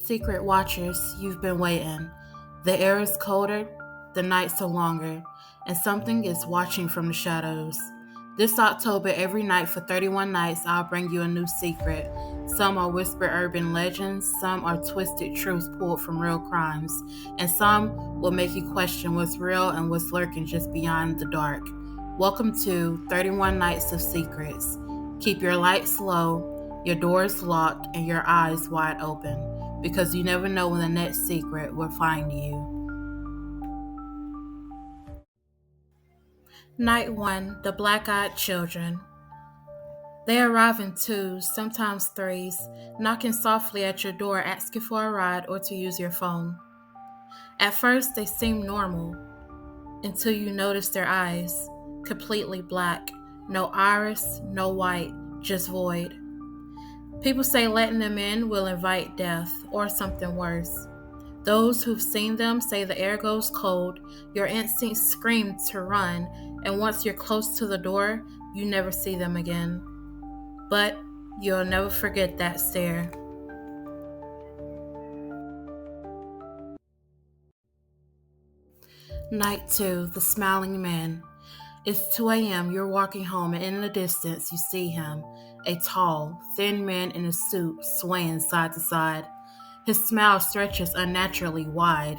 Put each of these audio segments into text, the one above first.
Secret watchers, you've been waiting. The air is colder, the nights are longer, and something is watching from the shadows. This October, every night for 31 nights, I'll bring you a new secret. Some are whispered urban legends, some are twisted truths pulled from real crimes, and some will make you question what's real and what's lurking just beyond the dark. Welcome to 31 Nights of Secrets. Keep your lights low, your doors locked, and your eyes wide open, because you never know when the next secret will find you. Night 1, The Black-Eyed Children. They arrive in twos, sometimes threes, knocking softly at your door asking for a ride or to use your phone. At first, they seem normal, until you notice their eyes, completely black, no iris, no white, just void. People say letting them in will invite death or something worse. Those who've seen them say the air goes cold, your instincts scream to run, and once you're close to the door, you never see them again. But you'll never forget that stare. Night 2, The Smiling Man. It's 2 a.m., you're walking home, and in the distance, you see him, a tall, thin man in a suit, swaying side to side. His smile stretches unnaturally wide.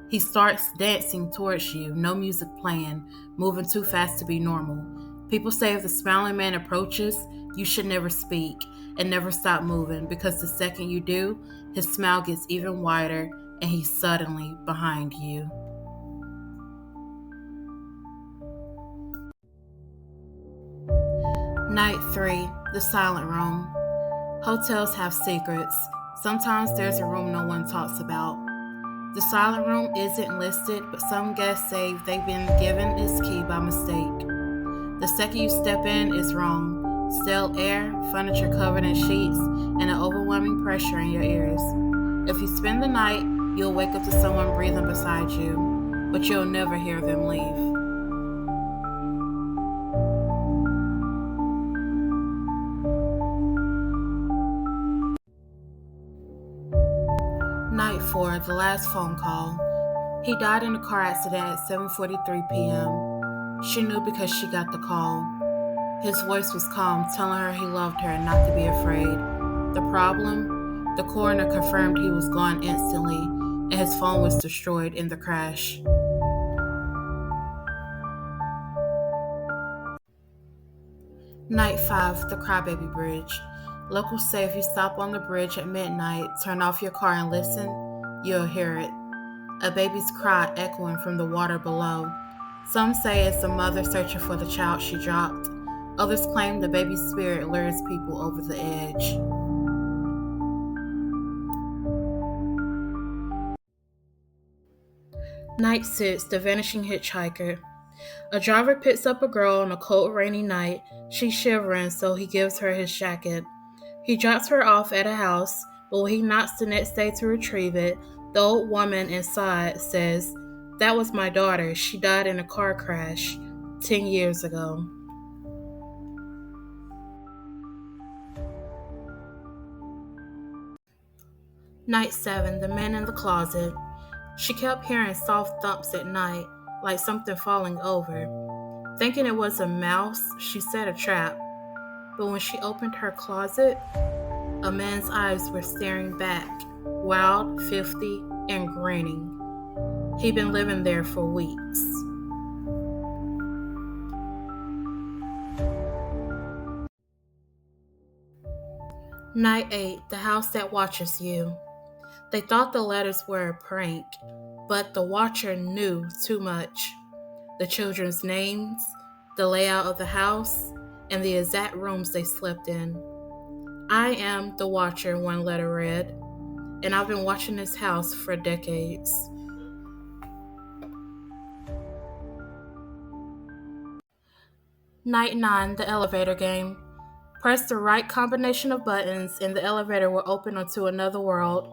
He starts dancing towards you, no music playing, moving too fast to be normal. People say if the smiling man approaches, you should never speak and never stop moving, because the second you do, his smile gets even wider and he's suddenly behind you. Night 3, The Silent Room. Hotels have secrets. Sometimes there's a room no one talks about. The silent room isn't listed, but some guests say they've been given its key by mistake. The second you step in is wrong. Stale air, furniture covered in sheets, and an overwhelming pressure in your ears. If you spend the night, you'll wake up to someone breathing beside you, but you'll never hear them leave. Night 4, The Last Phone Call. He died in a car accident at 7:43 p.m. She knew because she got the call. His voice was calm, telling her he loved her and not to be afraid. The problem? The coroner confirmed he was gone instantly, and his phone was destroyed in the crash. Night 5, The Crybaby Bridge. Locals say if you stop on the bridge at midnight, turn off your car and listen, you'll hear it. A baby's cry echoing from the water below. Some say it's a mother searching for the child she dropped. Others claim the baby's spirit lures people over the edge. Night 6, The Vanishing Hitchhiker. A driver picks up a girl on a cold, rainy night. She's shivering, so he gives her his jacket. He drops her off at a house, but when he knocks the next day to retrieve it, the old woman inside says, "That was my daughter. She died in a car crash 10 years ago." Night 7, The Man in the Closet. She kept hearing soft thumps at night, like something falling over. Thinking it was a mouse, she set a trap. But when she opened her closet, a man's eyes were staring back, wild, filthy, and grinning. He'd been living there for weeks. Night 8, The House That Watches You. They thought the letters were a prank, but the watcher knew too much. The children's names, the layout of the house, and the exact rooms they slept in. "I am the watcher," one letter read, "and I've been watching this house for decades." Night 9, The Elevator Game. Press the right combination of buttons and the elevator will open onto another world.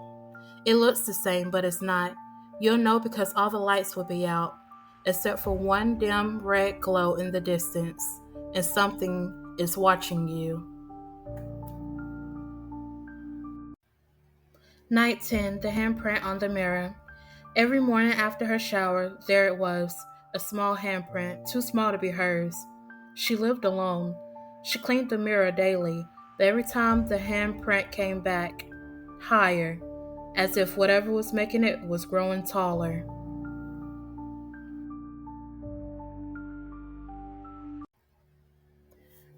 It looks the same, but it's not. You'll know because all the lights will be out, except for one dim red glow in the distance, and something is watching you. Night 10, the handprint on the mirror. Every morning after her shower, there it was, a small handprint, too small to be hers. She lived alone. She cleaned the mirror daily, but every time the handprint came back, higher, as if whatever was making it was growing taller.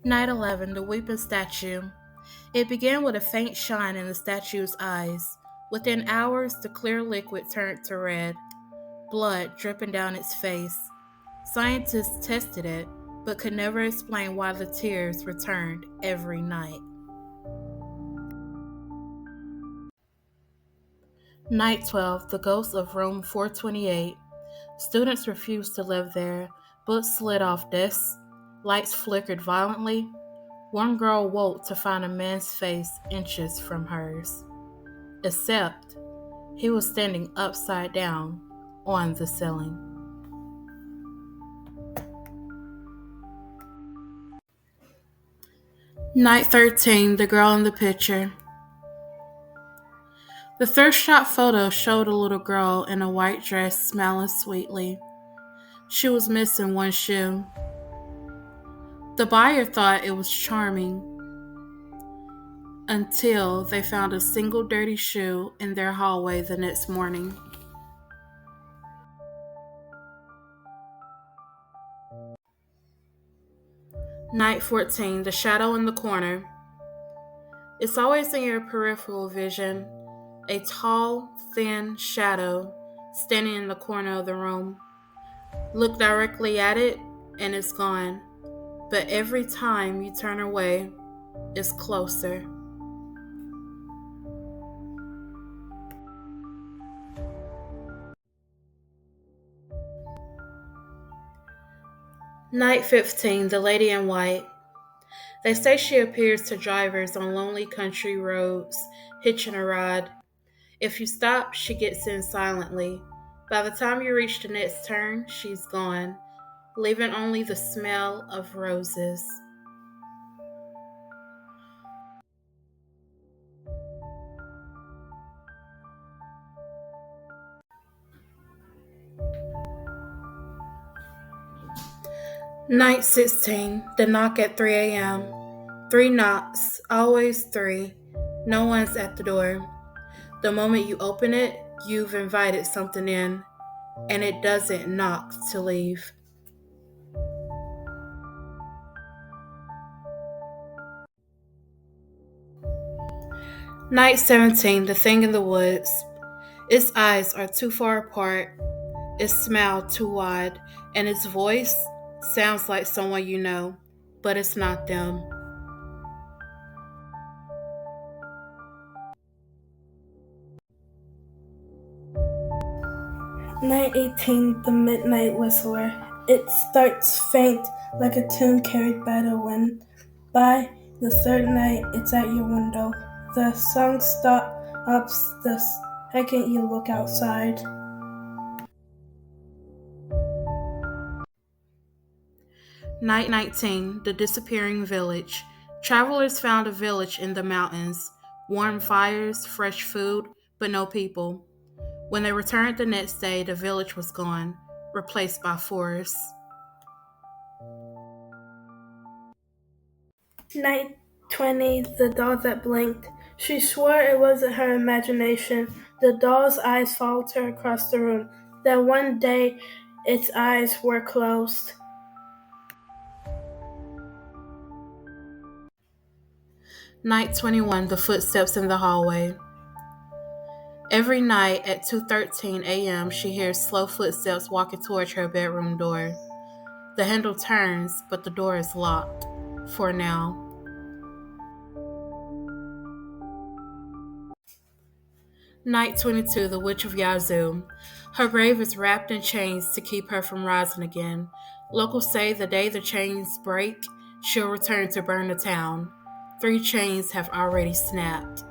Night 11, the weeping statue. It began with a faint shine in the statue's eyes. Within hours, the clear liquid turned to red, blood dripping down its face. Scientists tested it, but could never explain why the tears returned every night. Night 12, the ghost of room 428. Students refused to live there. Books slid off desks. Lights flickered violently. One girl woke to find a man's face inches from hers. Except he was standing upside down on the ceiling. Night 13, the girl in the picture. The thirst shot photo showed a little girl in a white dress smiling sweetly. She was missing one shoe. The buyer thought it was charming until they found a single dirty shoe in their hallway the next morning. Night 14, the shadow in the corner. It's always in your peripheral vision, a tall, thin shadow standing in the corner of the room. Look directly at it and it's gone, but every time you turn away, it's closer. Night 15, the lady in white. They say she appears to drivers on lonely country roads, hitching a ride. If you stop, she gets in silently. By the time you reach the next turn, she's gone, leaving only the smell of roses. Night 16, the knock at 3 a.m. 3 knocks, always 3. No one's at the door. The moment you open it, you've invited something in, and it doesn't knock to leave. Night 17, the thing in the woods. Its eyes are too far apart, its smile too wide, and its voice sounds like someone you know, but it's not them. Night 18, the midnight whistler. It starts faint like a tune carried by the wind. By the third night, it's at your window. The song stops the second you look outside. Night 19, the disappearing village. Travelers found a village in the mountains, warm fires, fresh food, but no people. When they returned the next day, the village was gone, replaced by forests. Night 20, the doll that blinked. She swore it wasn't her imagination. The doll's eyes followed her across the room. Then one day, its eyes were closed. Night 21, the footsteps in the hallway. Every night at 2:13 a.m., she hears slow footsteps walking towards her bedroom door. The handle turns, but the door is locked. For now. Night 22, the Witch of Yazoo. Her grave is wrapped in chains to keep her from rising again. Locals say the day the chains break, she'll return to burn the town. 3 chains have already snapped.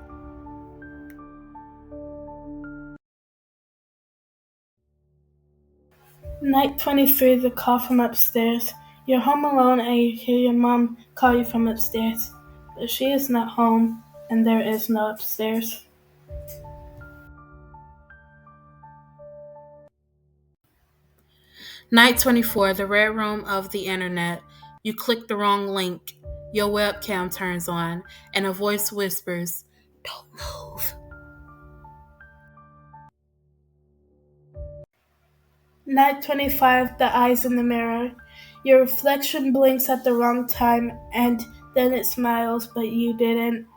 Night 23, the call from upstairs. You're home alone and you hear your mom call you from upstairs. But she is not home and there is no upstairs. Night 24, the red room of the internet. You click the wrong link. Your webcam turns on, and a voice whispers, "Don't move." Night 25, the eyes in the mirror. Your reflection blinks at the wrong time, and then it smiles, but you didn't.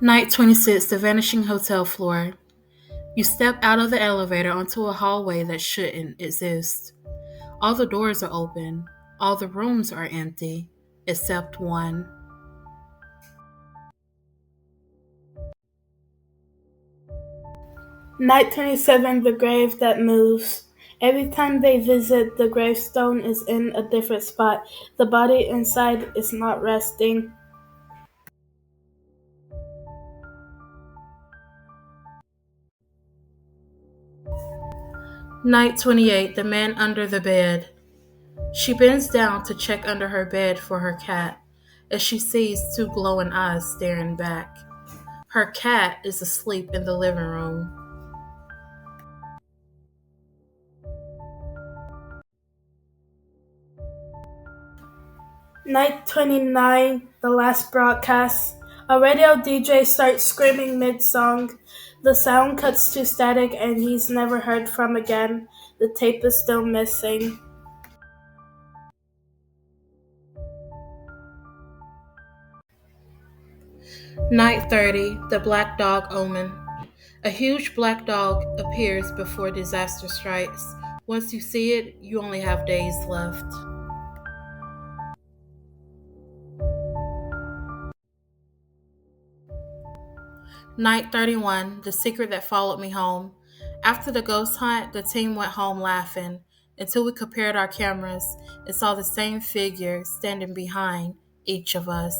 Night 26, the vanishing hotel floor. You step out of the elevator onto a hallway that shouldn't exist. All the doors are open. All the rooms are empty, except one. Night 27, the grave that moves. Every time they visit, the gravestone is in a different spot. The body inside is not resting. Night 28, the man under the bed. She bends down to check under her bed for her cat as she sees two glowing eyes staring back. Her cat is asleep in the living room. Night 29, the last broadcast. A radio DJ starts screaming mid-song. The sound cuts to static and he's never heard from again. The tape is still missing. Night 30, the black dog omen. A huge black dog appears before disaster strikes. Once you see it, you only have days left. Night 31, the secret that followed me home. After the ghost hunt, the team went home laughing until we compared our cameras and saw the same figure standing behind each of us.